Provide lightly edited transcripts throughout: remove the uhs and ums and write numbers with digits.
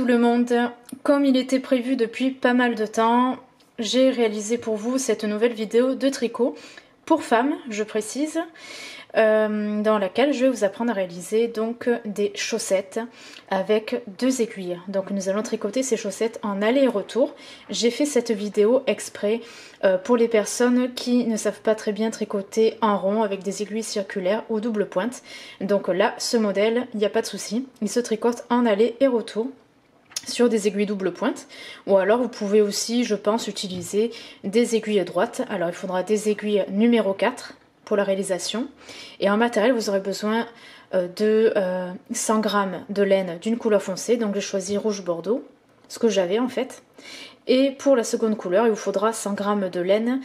le monde, comme il était prévu depuis pas mal de temps, j'ai réalisé pour vous cette nouvelle vidéo de tricot pour femmes, je précise, dans laquelle je vais vous apprendre à réaliser donc des chaussettes avec 2 aiguilles. Donc nous allons tricoter ces chaussettes en aller et retour. J'ai fait cette vidéo exprès pour les personnes qui ne savent pas très bien tricoter en rond avec des aiguilles circulaires ou double pointe. Donc là, ce modèle, il n'y a pas de souci, il se tricote en aller et retour sur des aiguilles double pointe, ou alors vous pouvez aussi, je pense, utiliser des aiguilles droites. Alors il faudra des aiguilles numéro 4 pour la réalisation, et en matériel vous aurez besoin de 100 g de laine d'une couleur foncée, donc j'ai choisi rouge bordeaux, ce que j'avais en fait. Et pour la seconde couleur, il vous faudra 100 g de laine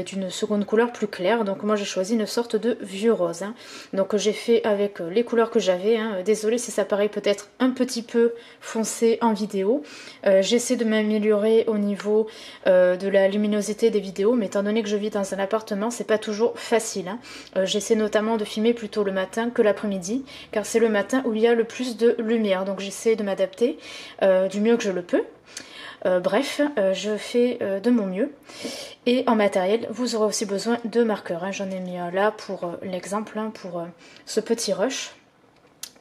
d'une seconde couleur plus claire. Donc moi j'ai choisi une sorte de vieux rose. Donc j'ai fait avec les couleurs que j'avais. Désolée si ça paraît peut-être un petit peu foncé en vidéo. J'essaie de m'améliorer au niveau de la luminosité des vidéos. Mais étant donné que je vis dans un appartement, c'est pas toujours facile. J'essaie notamment de filmer plutôt le matin que l'après-midi. Car c'est le matin où il y a le plus de lumière. Donc j'essaie de m'adapter du mieux que je le peux. Bref, je fais de mon mieux. Et en matériel, vous aurez aussi besoin de marqueurs. J'en ai mis un là pour l'exemple, pour ce petit rush.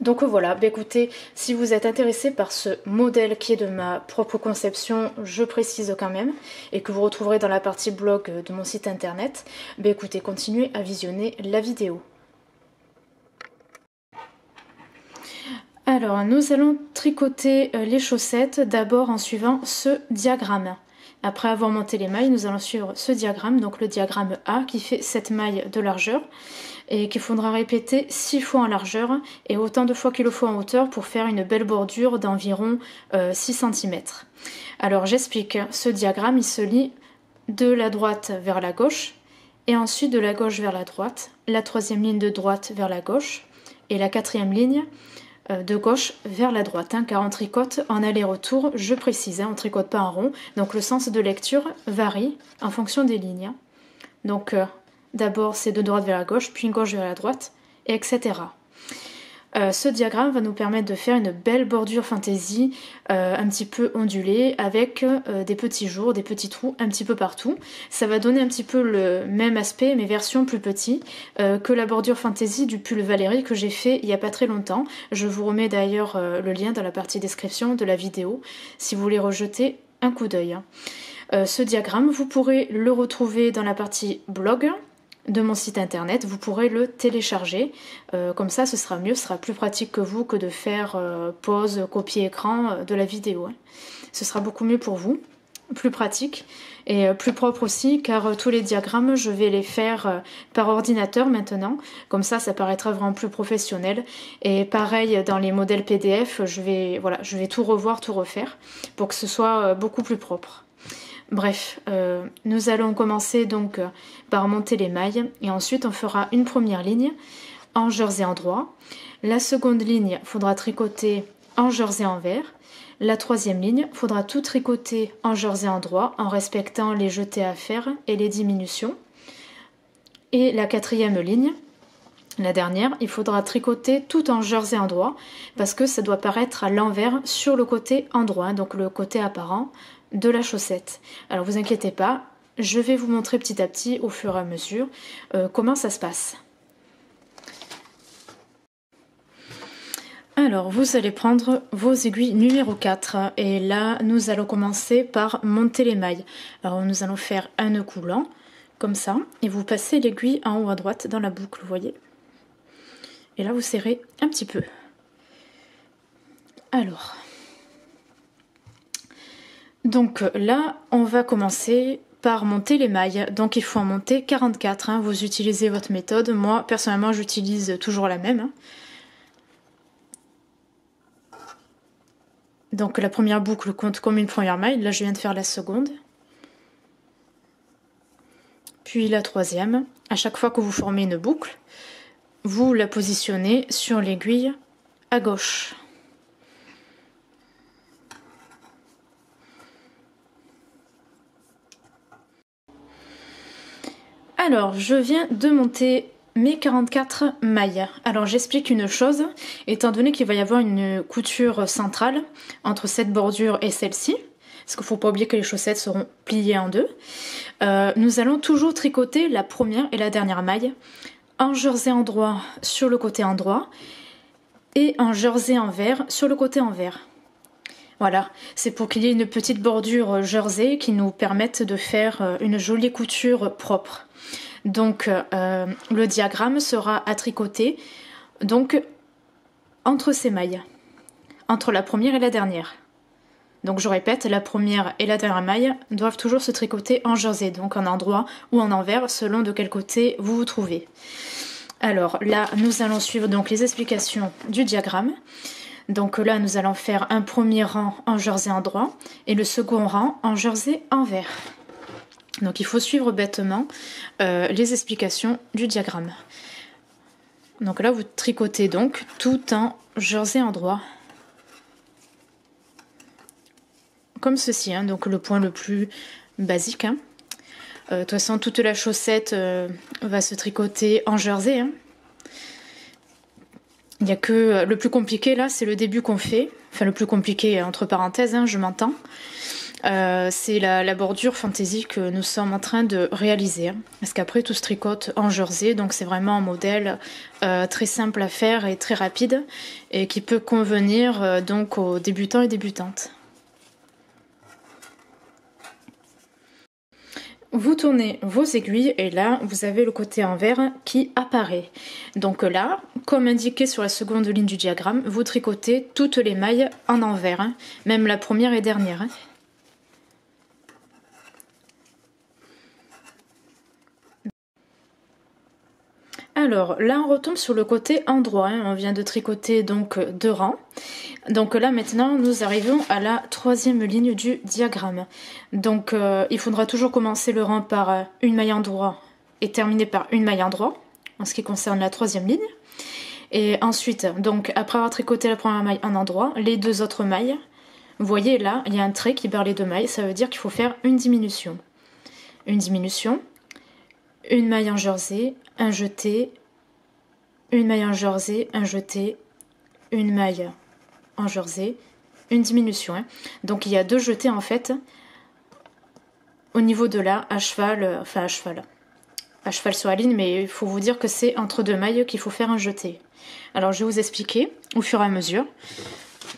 Donc voilà, écoutez, si vous êtes intéressé par ce modèle qui est de ma propre conception, je précise quand même, et que vous retrouverez dans la partie blog de mon site internet, écoutez, continuez à visionner la vidéo. Alors, nous allons tricoter les chaussettes d'abord en suivant ce diagramme. Après avoir monté les mailles, nous allons suivre ce diagramme, donc le diagramme A qui fait 7 mailles de largeur et qu'il faudra répéter 6 fois en largeur et autant de fois qu'il le faut en hauteur pour faire une belle bordure d'environ 6 cm. Alors j'explique, ce diagramme il se lit de la droite vers la gauche et ensuite de la gauche vers la droite, la troisième ligne de droite vers la gauche et la quatrième ligne de gauche vers la droite, car on tricote en aller-retour, je précise, on ne tricote pas en rond, donc le sens de lecture varie en fonction des lignes. Donc d'abord c'est de droite vers la gauche, puis gauche vers la droite, etc. Ce diagramme va nous permettre de faire une belle bordure fantaisie un petit peu ondulée avec des petits jours, des petits trous un petit peu partout. Ça va donner un petit peu le même aspect mais version plus petit que la bordure fantaisie du pull Valérie que j'ai fait il n'y a pas très longtemps. Je vous remets d'ailleurs le lien dans la partie description de la vidéo si vous voulez rejeter un coup d'œil. Ce diagramme, vous pourrez le retrouver dans la partie blog de mon site internet, vous pourrez le télécharger, comme ça ce sera mieux, ce sera plus pratique que vous que de faire pause, copier écran de la vidéo. Ce sera beaucoup mieux pour vous, plus pratique et plus propre aussi, car tous les diagrammes je vais les faire par ordinateur maintenant, comme ça ça paraîtra vraiment plus professionnel. Et pareil dans les modèles PDF, je vais tout revoir, tout refaire pour que ce soit beaucoup plus propre. Bref, nous allons commencer donc par monter les mailles et ensuite on fera une première ligne en jersey endroit. La seconde ligne, il faudra tricoter en jersey envers. La troisième ligne, il faudra tout tricoter en jersey endroit en respectant les jetés à faire et les diminutions. Et la quatrième ligne, la dernière, il faudra tricoter tout en jersey endroit parce que ça doit paraître à l'envers sur le côté endroit, donc le côté apparent de la chaussette. Alors vous inquiétez pas, je vais vous montrer petit à petit au fur et à mesure comment ça se passe. Alors vous allez prendre vos aiguilles numéro 4 et là nous allons commencer par monter les mailles. Alors nous allons faire un nœud coulant comme ça et vous passez l'aiguille en haut à droite dans la boucle, vous voyez. Et là vous serrez un petit peu. Alors donc là, on va commencer par monter les mailles. Donc il faut en monter 44. Vous utilisez votre méthode. Moi, personnellement, j'utilise toujours la même. Donc la première boucle compte comme une première maille. Là, je viens de faire la seconde. Puis la troisième. À chaque fois que vous formez une boucle, vous la positionnez sur l'aiguille à gauche. Alors, je viens de monter mes 44 mailles. Alors j'explique une chose, étant donné qu'il va y avoir une couture centrale entre cette bordure et celle-ci, parce qu'il ne faut pas oublier que les chaussettes seront pliées en deux, nous allons toujours tricoter la première et la dernière maille en jersey endroit sur le côté endroit et en jersey envers sur le côté envers. Voilà, c'est pour qu'il y ait une petite bordure jersey qui nous permette de faire une jolie couture propre. Donc le diagramme sera à tricoter donc entre ces mailles, entre la première et la dernière. Donc je répète, la première et la dernière maille doivent toujours se tricoter en jersey, donc en endroit ou en envers selon de quel côté vous vous trouvez. Alors là, nous allons suivre donc les explications du diagramme. Donc là, nous allons faire un premier rang en jersey endroit et le second rang en jersey envers. Donc il faut suivre bêtement les explications du diagramme. Donc là, vous tricotez donc tout en jersey endroit. Comme ceci, hein, donc le point le plus basique. Hein. De toute façon, toute la chaussette va se tricoter en jersey. Hein. Il n'y a que le plus compliqué là, c'est le début qu'on fait. Enfin, le plus compliqué entre parenthèses, hein, je m'entends. C'est la bordure fantaisie que nous sommes en train de réaliser. Hein. Parce qu'après, tout se tricote en jersey. Donc, c'est vraiment un modèle très simple à faire et très rapide. Et qui peut convenir donc aux débutants et débutantes. Vous tournez vos aiguilles et là, vous avez le côté envers qui apparaît. Donc là, comme indiqué sur la seconde ligne du diagramme, vous tricotez toutes les mailles en envers, hein, même la première et dernière. Hein. Alors là, on retombe sur le côté endroit. Hein. On vient de tricoter donc 2 rangs. Donc là maintenant nous arrivons à la troisième ligne du diagramme. Donc il faudra toujours commencer le rang par une maille endroit et terminer par une maille endroit en ce qui concerne la troisième ligne. Et ensuite, donc après avoir tricoté la première maille en endroit, les 2 autres mailles, vous voyez là il y a un trait qui barre les 2 mailles, ça veut dire qu'il faut faire une diminution. Une diminution, une maille en jersey, un jeté, une maille en jersey, un jeté, une maille en jersey, une diminution. Hein. Donc il y a 2 jetés en fait au niveau de là, à cheval sur la ligne, mais il faut vous dire que c'est entre 2 mailles qu'il faut faire un jeté. Alors je vais vous expliquer au fur et à mesure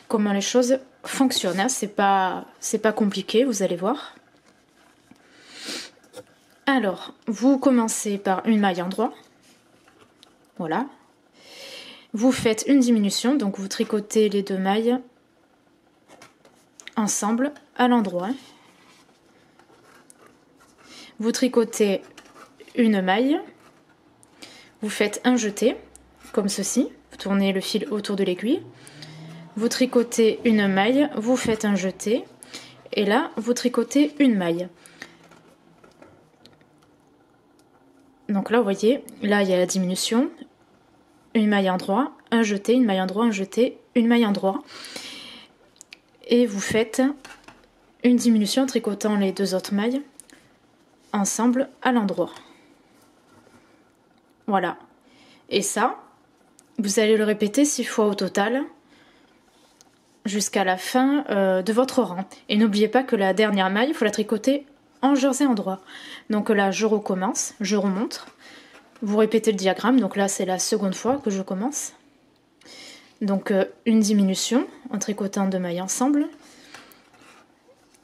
comment les choses fonctionnent. Hein. C'est pas compliqué, vous allez voir. Alors, vous commencez par une maille endroit. Voilà. Vous faites une diminution, donc vous tricotez les 2 mailles ensemble à l'endroit. Vous tricotez une maille, vous faites un jeté, comme ceci, vous tournez le fil autour de l'aiguille, vous tricotez une maille, vous faites un jeté, et là vous tricotez une maille. Donc là vous voyez, là il y a la diminution, une maille endroit, un jeté, une maille endroit, un jeté, une maille endroit. Et vous faites une diminution en tricotant les 2 autres mailles ensemble à l'endroit. Voilà. Et ça, vous allez le répéter 6 fois au total jusqu'à la fin de votre rang. Et n'oubliez pas que la dernière maille, il faut la tricoter en jersey endroit. Donc là, je recommence, je remonte. Vous répétez le diagramme, donc là c'est la seconde fois que je commence. Donc une diminution en tricotant 2 mailles ensemble,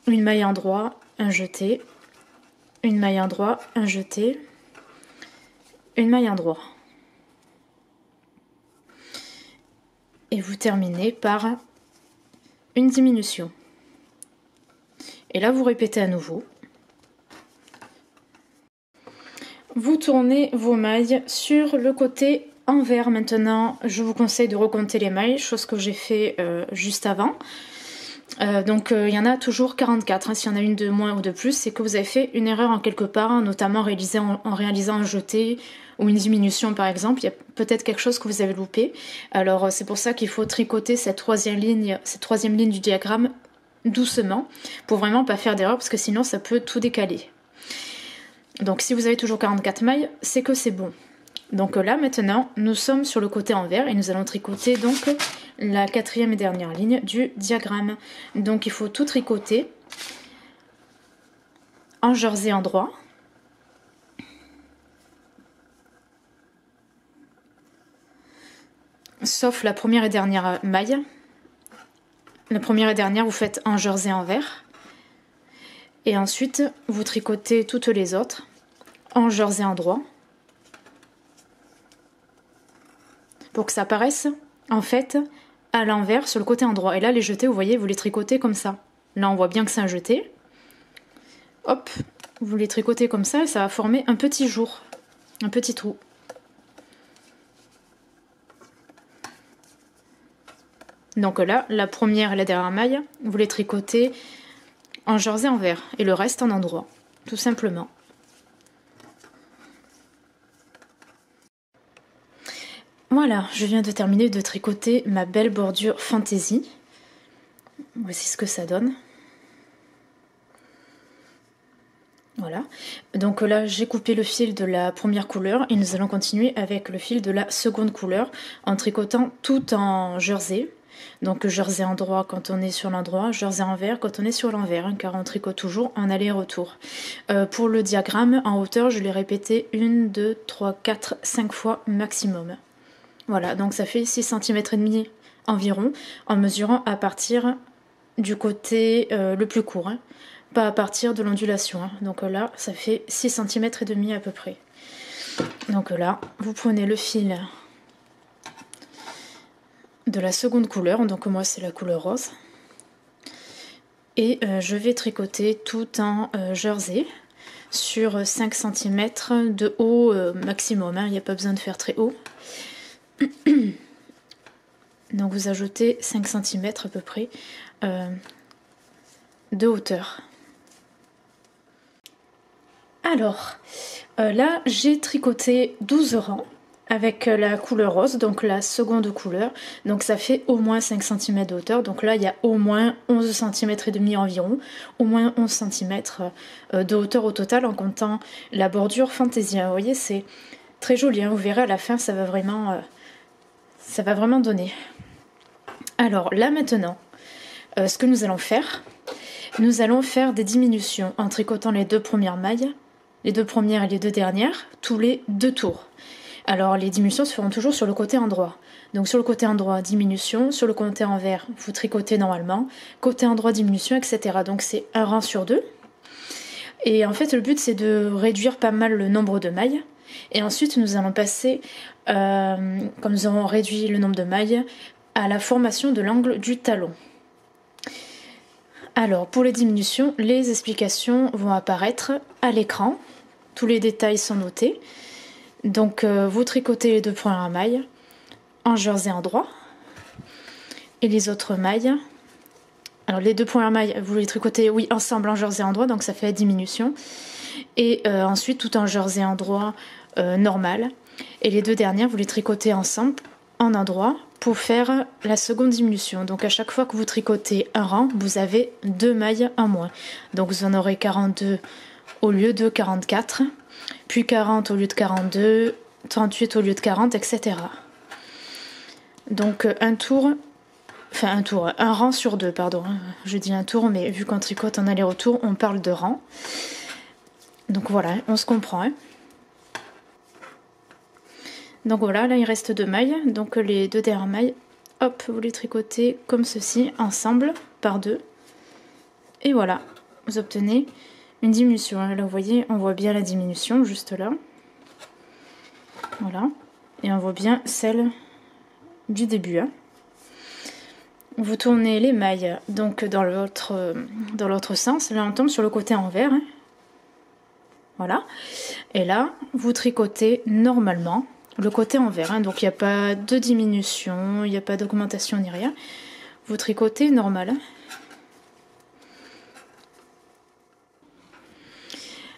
une maille endroit, un jeté, une maille endroit, un jeté, une maille endroit. Et vous terminez par une diminution. Et là vous répétez à nouveau. Vous tournez vos mailles sur le côté envers. Maintenant, je vous conseille de recompter les mailles, chose que j'ai fait juste avant. Donc il y en a toujours 44. Hein. S'il y en a une de moins ou de plus, c'est que vous avez fait une erreur en quelque part, hein, notamment en réalisant un jeté ou une diminution par exemple. Il y a peut-être quelque chose que vous avez loupé. Alors c'est pour ça qu'il faut tricoter cette troisième ligne du diagramme doucement, pour vraiment pas faire d'erreur, parce que sinon ça peut tout décaler. Donc si vous avez toujours 44 mailles, c'est que c'est bon. Donc là maintenant nous sommes sur le côté envers et nous allons tricoter donc la 4e et dernière ligne du diagramme. Donc il faut tout tricoter en jersey endroit. Sauf la première et dernière maille. La première et dernière vous faites en jersey envers. Et ensuite vous tricotez toutes les autres en jersey endroit. Pour que ça apparaisse en fait à l'envers sur le côté endroit. Et là les jetés, vous voyez, vous les tricotez comme ça. Là on voit bien que c'est un jeté. Hop, vous les tricotez comme ça et ça va former un petit jour, un petit trou. Donc là, la première et la dernière maille, vous les tricotez en jersey envers et le reste en endroit, tout simplement. Voilà, je viens de terminer de tricoter ma belle bordure fantaisie. Voici ce que ça donne. Voilà, donc là j'ai coupé le fil de la première couleur et nous allons continuer avec le fil de la seconde couleur en tricotant tout en jersey. Donc jersey endroit quand on est sur l'endroit, jersey envers quand on est sur l'envers, hein, car on tricote toujours en aller-retour. Pour le diagramme, en hauteur, je l'ai répété 1, 2, 3, 4, 5 fois maximum. Voilà, donc ça fait 6 cm et demi environ, en mesurant à partir du côté le plus court, hein, pas à partir de l'ondulation. Hein. Donc là, ça fait 6 cm et demi à peu près. Donc là, vous prenez le fil de la seconde couleur, donc moi c'est la couleur rose, et je vais tricoter tout en jersey sur 5 cm de haut maximum, hein, il n'y a pas besoin de faire très haut. Donc vous ajoutez 5 cm à peu près de hauteur. Alors là j'ai tricoté 12 rangs avec la couleur rose, donc la seconde couleur, donc ça fait au moins 5 cm de hauteur, donc là il y a au moins 11 cm et demi environ, au moins 11 cm de hauteur au total en comptant la bordure fantaisie. Vous voyez, c'est très joli, hein, vous verrez à la fin ça va vraiment donner. Alors là maintenant, ce que nous allons faire des diminutions en tricotant les deux premières mailles, les deux premières et les deux dernières, tous les 2 tours. Alors les diminutions se feront toujours sur le côté endroit. Donc sur le côté endroit, diminution, sur le côté envers, vous tricotez normalement, côté endroit, diminution, etc. Donc c'est un rang sur 2. Et en fait le but c'est de réduire pas mal le nombre de mailles. Et ensuite nous allons passer, comme nous aurons réduit le nombre de mailles, à la formation de l'angle du talon. Alors pour les diminutions, les explications vont apparaître à l'écran. Tous les détails sont notés. Donc vous tricotez les deux premières mailles en jersey endroit et les autres mailles, alors les deux premières mailles vous les tricotez ensemble en jersey endroit, donc ça fait la diminution, et ensuite tout en jersey endroit normal, et les deux dernières vous les tricotez ensemble en endroit pour faire la seconde diminution. Donc à chaque fois que vous tricotez un rang, vous avez 2 mailles en moins, donc vous en aurez 42 au lieu de 44, puis 40 au lieu de 42, 38 au lieu de 40, etc. Donc un rang sur 2, pardon. Je dis un tour, mais vu qu'on tricote en aller-retour, on parle de rang. Donc voilà, on se comprend. Hein. Donc voilà, là il reste 2 mailles, donc les 2 dernières mailles, hop, vous les tricotez comme ceci, ensemble, par 2. Et voilà, vous obtenez une diminution. Là vous voyez, on voit bien la diminution juste là. Voilà, et on voit bien celle du début. Hein. Vous tournez les mailles donc dans l'autre sens. Là on tombe sur le côté envers. Hein. Voilà, et là vous tricotez normalement le côté envers. Hein. Donc il n'y a pas de diminution, il n'y a pas d'augmentation ni rien. Vous tricotez normal. Hein.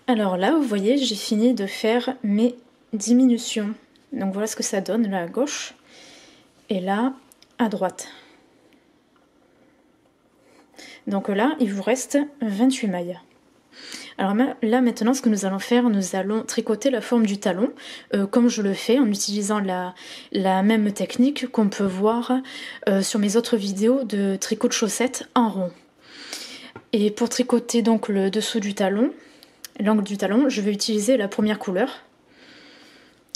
Alors là, vous voyez, j'ai fini de faire mes diminutions. Donc voilà ce que ça donne là à gauche et là à droite. Donc là, il vous reste 28 mailles. Alors là maintenant ce que nous allons faire, nous allons tricoter la forme du talon comme je le fais en utilisant la même technique qu'on peut voir sur mes autres vidéos de tricot de chaussettes en rond. Et pour tricoter donc le dessous du talon, l'angle du talon, je vais utiliser la première couleur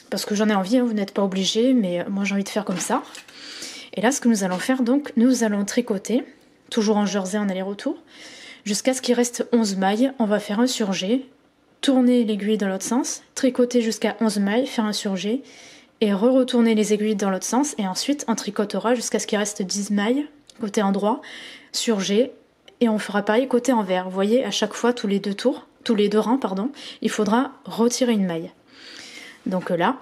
parce que j'en ai envie, hein, vous n'êtes pas obligé, mais moi j'ai envie de faire comme ça. Et là ce que nous allons faire, donc nous allons tricoter, toujours en jersey en aller-retour, jusqu'à ce qu'il reste 11 mailles. On va faire un surjet, tourner l'aiguille dans l'autre sens, tricoter jusqu'à 11 mailles, faire un surjet, et retourner les aiguilles dans l'autre sens, et ensuite on tricotera jusqu'à ce qu'il reste 10 mailles, côté endroit, surjet, et on fera pareil côté envers. Vous voyez, à chaque fois, tous les deux rangs, pardon, il faudra retirer une maille. Donc là,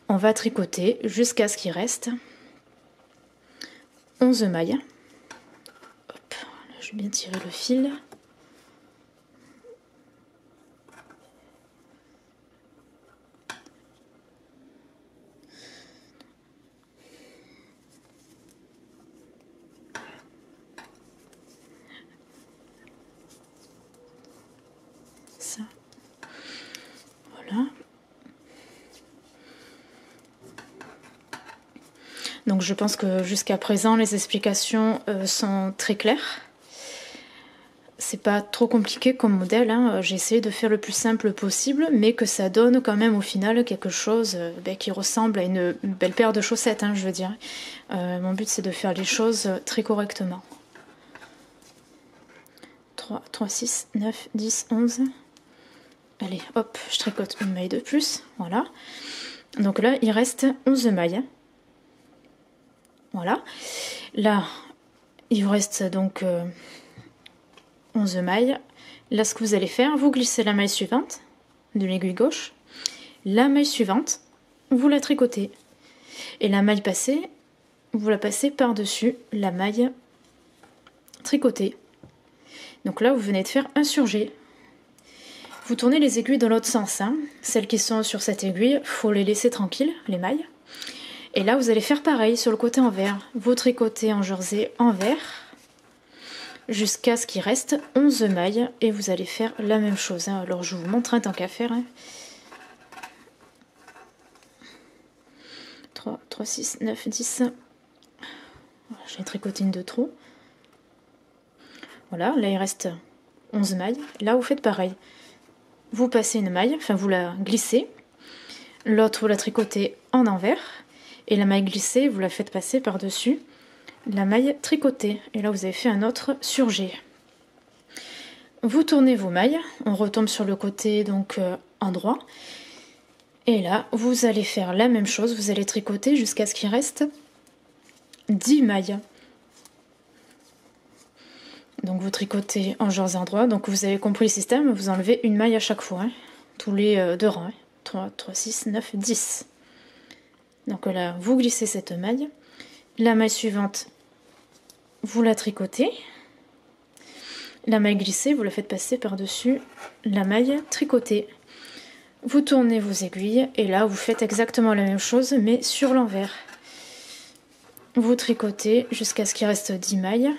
on va tricoter jusqu'à ce qu'il reste 11 mailles. Hop, là, je vais bien tirer le fil. Ça. Voilà. Donc je pense que jusqu'à présent les explications sont très claires. C'est pas trop compliqué comme modèle, hein. J'ai essayé de faire le plus simple possible, mais que ça donne quand même au final quelque chose qui ressemble à une belle paire de chaussettes, hein, je veux dire. Mon but c'est de faire les choses très correctement. 3, 6, 9, 10, 11. Allez, hop, je tricote une maille de plus, voilà. Donc là, il reste 11 mailles. Voilà. Là, il vous reste donc 11 mailles. Là, ce que vous allez faire, vous glissez la maille suivante de l'aiguille gauche. La maille suivante, vous la tricotez. Et la maille passée, vous la passez par-dessus la maille tricotée. Donc là, vous venez de faire un surjet. Vous tournez les aiguilles dans l'autre sens, hein. Celles qui sont sur cette aiguille, il faut les laisser tranquilles, les mailles. Et là, vous allez faire pareil sur le côté envers. Vous tricotez en jersey envers jusqu'à ce qu'il reste 11 mailles. Et vous allez faire la même chose, hein. Alors, je vous montre un tant qu'à faire, hein. 3, 6, 9, 10. Voilà, j'ai tricoté une de trop. Voilà, là, il reste 11 mailles. Là, vous faites pareil. Vous passez une maille, enfin, vous la glissez. L'autre, vous la tricotez en envers. Et la maille glissée, vous la faites passer par-dessus la maille tricotée. Et là, vous avez fait un autre surjet. Vous tournez vos mailles. On retombe sur le côté donc endroit. Et là, vous allez faire la même chose. Vous allez tricoter jusqu'à ce qu'il reste 10 mailles. Donc, vous tricotez en jersey endroit. Donc, vous avez compris le système. Vous enlevez une maille à chaque fois. Hein, tous les deux rangs. Hein. 3, 6, 9, 10. Donc là, vous glissez cette maille. La maille suivante, vous la tricotez. La maille glissée, vous la faites passer par-dessus la maille tricotée. Vous tournez vos aiguilles et là, vous faites exactement la même chose, mais sur l'envers. Vous tricotez jusqu'à ce qu'il reste 10 mailles.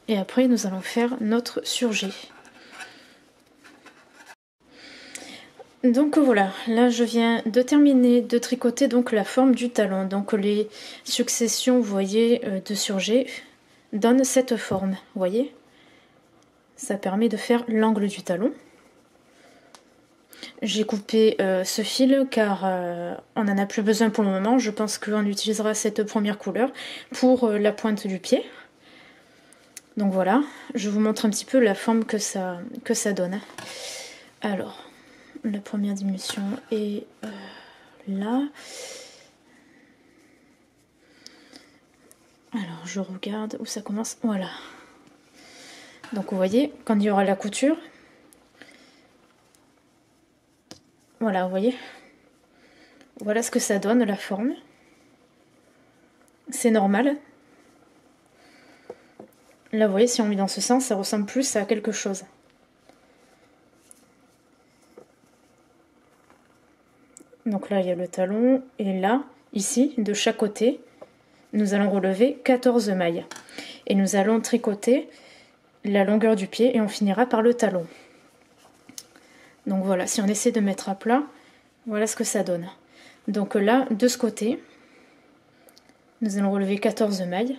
Et après, nous allons faire notre surjet. Donc voilà, là je viens de terminer de tricoter donc la forme du talon. Donc les successions, vous voyez, de surjets donnent cette forme, vous voyez. Ça permet de faire l'angle du talon. J'ai coupé ce fil car on n'en a plus besoin pour le moment. Je pense qu'on utilisera cette première couleur pour la pointe du pied. Donc voilà, je vous montre un petit peu la forme que ça donne. Alors... la première diminution est là. Alors, je regarde où ça commence. Voilà. Donc, vous voyez, quand il y aura la couture, voilà, vous voyez. Voilà ce que ça donne, la forme. C'est normal. Là, vous voyez, si on met dans ce sens, ça ressemble plus à quelque chose. Donc là, il y a le talon. Et là, ici, de chaque côté, nous allons relever 14 mailles. Et nous allons tricoter la longueur du pied et on finira par le talon. Donc voilà, si on essaie de mettre à plat, voilà ce que ça donne. Donc là, de ce côté, nous allons relever 14 mailles.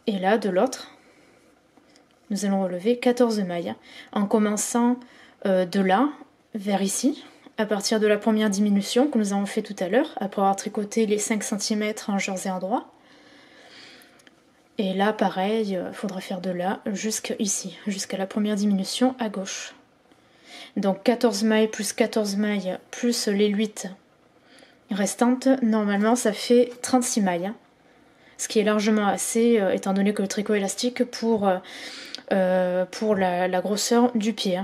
Et là, de l'autre, nous allons relever 14 mailles. En commençant de là, vers ici, à partir de la première diminution que nous avons fait tout à l'heure, après avoir tricoté les 5 cm en jersey endroit. Et là, pareil, il faudra faire de là jusqu'ici, jusqu'à la première diminution à gauche. Donc 14 mailles plus 14 mailles plus les 8 restantes, normalement ça fait 36 mailles. Ce qui est largement assez, étant donné que le tricot est élastique, pour la grosseur du pied.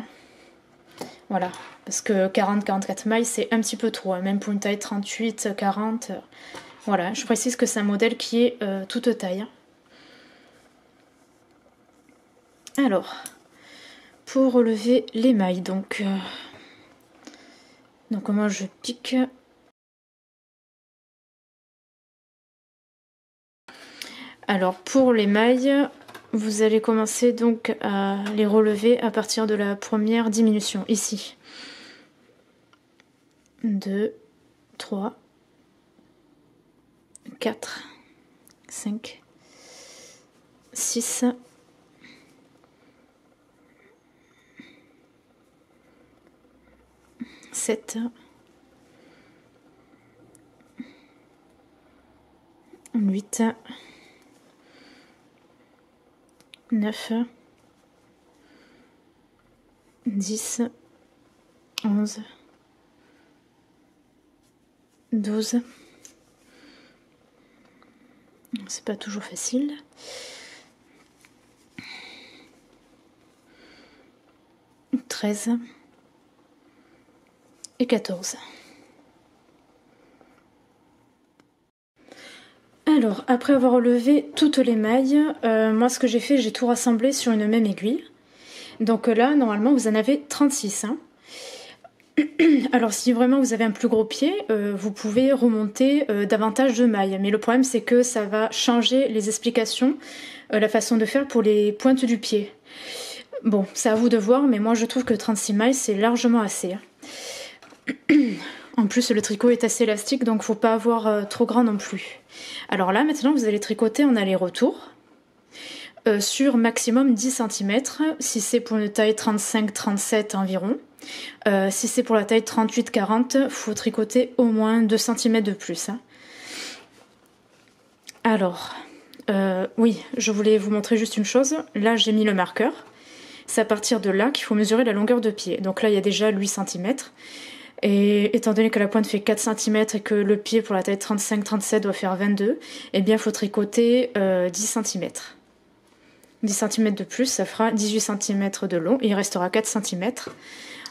Voilà, parce que 40-44 mailles c'est un petit peu trop, même pour une taille 38-40. Voilà, je précise que c'est un modèle qui est toute taille. Alors, pour relever les mailles, donc moi je pique. Alors pour les mailles, vous allez commencer donc à les relever à partir de la première diminution, ici. 2, 3, 4, 5, 6, 7, 8, 9, 10, 11, 12. C'est pas toujours facile. 13 et 14. Alors, après avoir relevé toutes les mailles, moi ce que j'ai fait, j'ai tout rassemblé sur une même aiguille. Donc là, normalement, vous en avez 36. Alors si vraiment vous avez un plus gros pied, vous pouvez remonter davantage de mailles. Mais le problème, c'est que ça va changer les explications, la façon de faire pour les pointes du pied. Bon, c'est à vous de voir, mais moi je trouve que 36 mailles, c'est largement assez. En plus, le tricot est assez élastique, donc faut pas avoir trop grand non plus. Alors là, maintenant, vous allez tricoter en aller-retour sur maximum 10 cm, si c'est pour une taille 35-37 environ. Si c'est pour la taille 38-40, il faut tricoter au moins 2 cm de plus. Alors, oui, je voulais vous montrer juste une chose. Là, j'ai mis le marqueur. C'est à partir de là qu'il faut mesurer la longueur de pied. Donc là, il y a déjà 8 cm. Et étant donné que la pointe fait 4 cm et que le pied pour la taille 35-37 doit faire 22, eh bien il faut tricoter 10 cm. 10 cm de plus, ça fera 18 cm de long et il restera 4 cm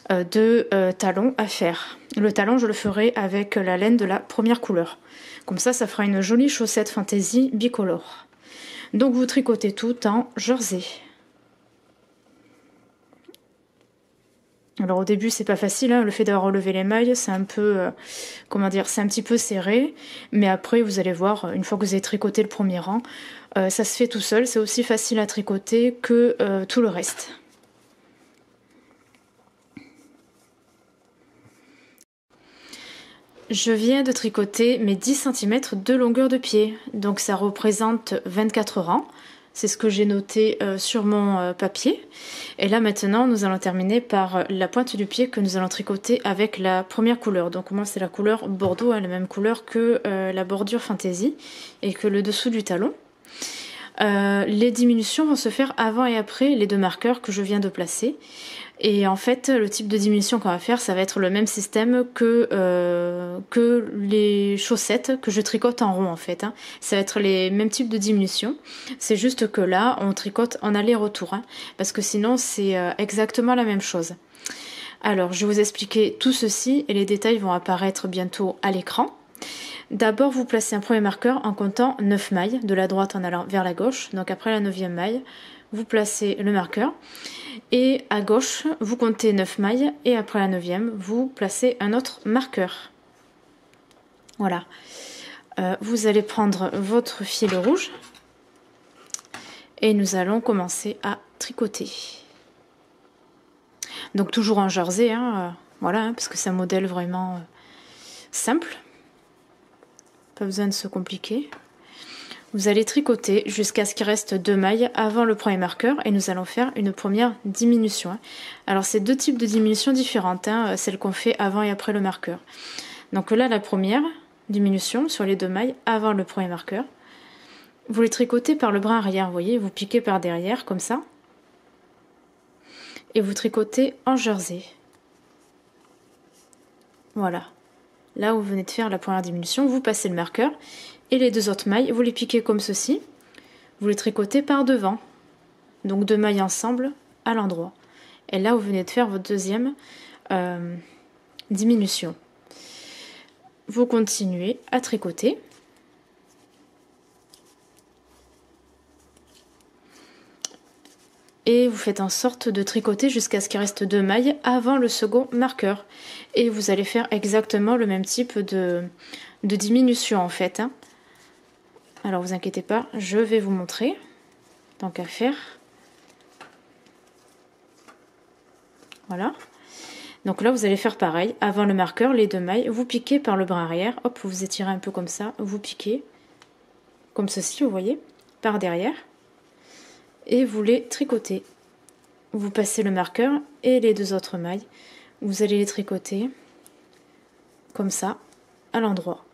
de talon à faire. Le talon, je le ferai avec la laine de la première couleur. Comme ça fera une jolie chaussette fantaisie bicolore. Donc vous tricotez tout en jersey. Alors au début c'est pas facile, le fait d'avoir relevé les mailles, c'est un peu, c'est un petit peu serré, mais après vous allez voir, une fois que vous avez tricoté le premier rang, ça se fait tout seul, c'est aussi facile à tricoter que tout le reste. Je viens de tricoter mes 10 cm de longueur de pied, donc ça représente 24 rangs. C'est ce que j'ai noté sur mon papier. Et là maintenant, nous allons terminer par la pointe du pied que nous allons tricoter avec la première couleur. Donc moi c'est la couleur bordeaux, la même couleur que la bordure fantaisie et que le dessous du talon. Les diminutions vont se faire avant et après les deux marqueurs que je viens de placer. Et en fait, le type de diminution qu'on va faire, ça va être le même système que les chaussettes que je tricote en rond en fait. Ça va être les mêmes types de diminutions. C'est juste que là, on tricote en aller-retour. Parce que sinon, c'est exactement la même chose. Alors, je vais vous expliquer tout ceci et les détails vont apparaître bientôt à l'écran. D'abord, vous placez un premier marqueur en comptant 9 mailles, de la droite en allant vers la gauche. Donc après la 9e maille, vous placez le marqueur. Et à gauche, vous comptez 9 mailles et après la 9e, vous placez un autre marqueur. Voilà. Vous allez prendre votre fil rouge et nous allons commencer à tricoter. Donc toujours en jersey, hein, voilà, hein, parce que c'est un modèle vraiment simple. Pas besoin de se compliquer. Vous allez tricoter jusqu'à ce qu'il reste 2 mailles avant le premier marqueur et nous allons faire une première diminution. Hein. Alors c'est 2 types de diminutions différentes, hein, celles qu'on fait avant et après le marqueur. Donc là la première diminution sur les 2 mailles avant le premier marqueur. Vous les tricotez par le bras arrière, vous voyez, vous piquez par derrière comme ça. Et vous tricotez en jersey. Voilà. Là où vous venez de faire la première diminution, vous passez le marqueur et les 2 autres mailles, vous les piquez comme ceci. Vous les tricotez par devant. Donc 2 mailles ensemble à l'endroit. Et là où vous venez de faire votre deuxième diminution. Vous continuez à tricoter. Et vous faites en sorte de tricoter jusqu'à ce qu'il reste 2 mailles avant le second marqueur. Et vous allez faire exactement le même type de diminution en fait. Hein. Alors vous inquiétez pas, je vais vous montrer. Tant qu'à faire. Voilà. Donc là vous allez faire pareil. Avant le marqueur, les 2 mailles, vous piquez par le bras arrière. Hop, vous étirez un peu comme ça. Vous piquez. Comme ceci, vous voyez. Par derrière. Et vous les tricotez. Vous passez le marqueur et les 2 autres mailles. Vous allez les tricoter comme ça à l'endroit.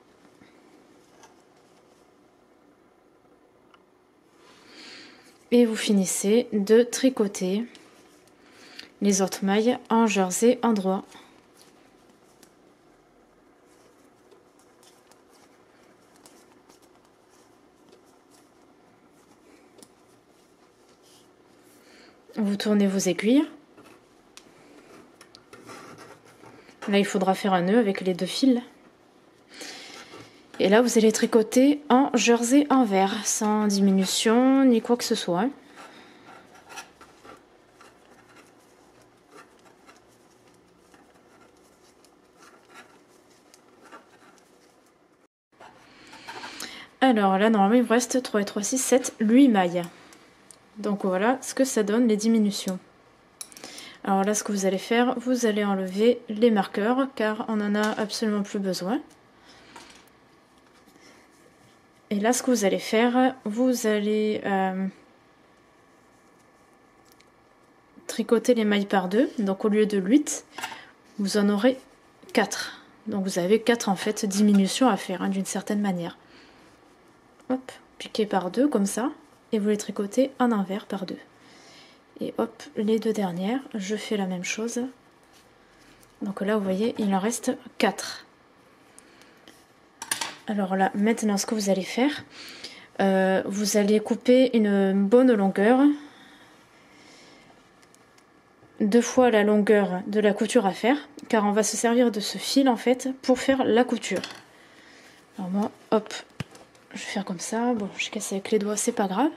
Et vous finissez de tricoter les autres mailles en jersey endroit. Vous tournez vos aiguilles. Là, il faudra faire un nœud avec les 2 fils. Et là, vous allez tricoter en jersey envers, sans diminution ni quoi que ce soit. Alors là, normalement, il vous reste 3 et 3, 6, 7, 8 mailles. Donc voilà ce que ça donne, les diminutions. Alors là, ce que vous allez faire, vous allez enlever les marqueurs, car on n'en a absolument plus besoin. Et là, ce que vous allez faire, vous allez tricoter les mailles par 2. Donc au lieu de 8, vous en aurez 4. Donc vous avez 4 en fait diminutions à faire, hein, d'une certaine manière. Hop, piquez par 2 comme ça, et vous les tricotez en envers par 2. Et hop, les 2 dernières, je fais la même chose. Donc là, vous voyez, il en reste 4. Alors là, maintenant, ce que vous allez faire, vous allez couper une bonne longueur, 2 fois la longueur de la couture à faire, car on va se servir de ce fil en fait pour faire la couture. Alors moi, hop, je vais faire comme ça. Bon, je casse avec les doigts, c'est pas grave.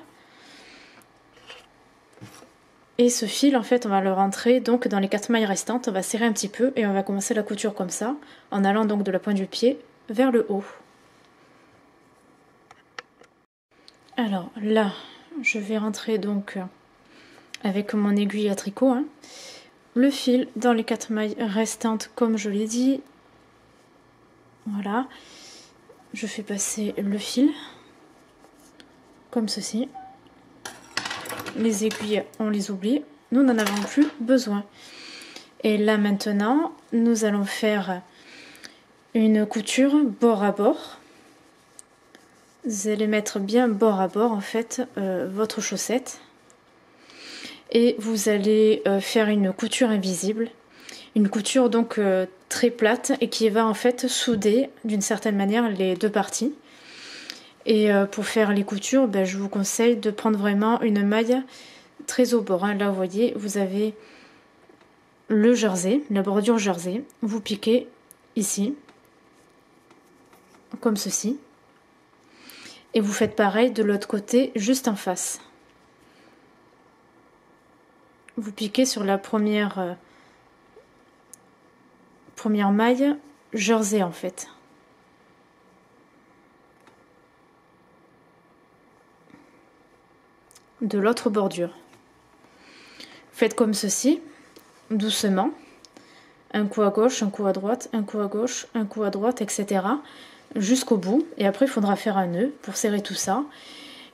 Et ce fil, en fait, on va le rentrer donc dans les 4 mailles restantes. On va serrer un petit peu et on va commencer la couture comme ça, en allant donc de la pointe du pied vers le haut. Alors là, je vais rentrer donc avec mon aiguille à tricot, hein, le fil dans les 4 mailles restantes, comme je l'ai dit. Voilà. Je fais passer le fil comme ceci. Les aiguilles, on les oublie, nous n'en avons plus besoin. Et là maintenant, nous allons faire une couture bord à bord. Vous allez mettre bien bord à bord en fait votre chaussette. Et vous allez faire une couture invisible. Une couture donc très plate et qui va en fait souder d'une certaine manière les 2 parties. Et pour faire les coutures, ben, je vous conseille de prendre vraiment une maille très au bord. Hein. Là, vous voyez, vous avez le jersey, la bordure jersey. Vous piquez ici, comme ceci. Et vous faites pareil de l'autre côté, juste en face. Vous piquez sur la première maille jersey en fait. De l'autre bordure. Faites comme ceci doucement. Un coup à gauche, un coup à droite, un coup à gauche, un coup à droite, etc. jusqu'au bout. Et après, il faudra faire un nœud pour serrer tout ça.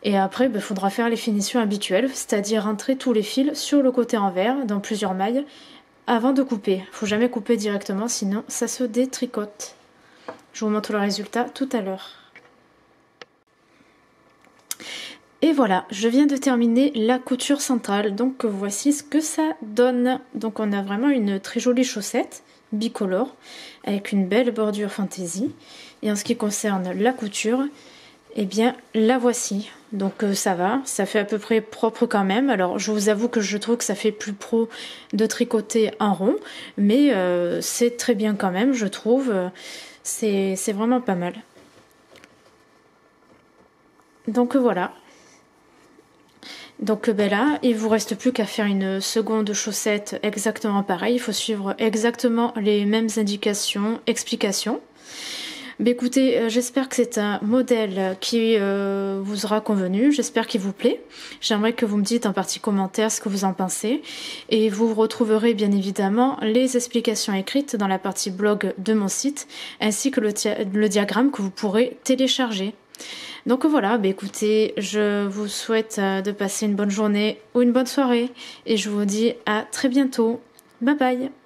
Et après, il faudra faire les finitions habituelles, c'est-à-dire rentrer tous les fils sur le côté envers, dans plusieurs mailles, avant de couper. Il ne faut jamais couper directement, sinon ça se détricote. Je vous montre le résultat tout à l'heure. Et voilà, je viens de terminer la couture centrale, donc voici ce que ça donne. Donc on a vraiment une très jolie chaussette bicolore avec une belle bordure fantaisie. Et en ce qui concerne la couture, eh bien la voici. Donc ça va, ça fait à peu près propre quand même. Alors je vous avoue que je trouve que ça fait plus pro de tricoter en rond, mais c'est très bien quand même, je trouve. C'est vraiment pas mal. Donc voilà. Donc là, il vous reste plus qu'à faire une seconde chaussette exactement pareil. Il faut suivre exactement les mêmes indications, explications. Mais écoutez, j'espère que c'est un modèle qui vous aura convenu. J'espère qu'il vous plaît. J'aimerais que vous me dites en partie commentaire ce que vous en pensez. Et vous retrouverez bien évidemment les explications écrites dans la partie blog de mon site, ainsi que le diagramme que vous pourrez télécharger. Donc voilà, écoutez, je vous souhaite de passer une bonne journée ou une bonne soirée et je vous dis à très bientôt. Bye bye!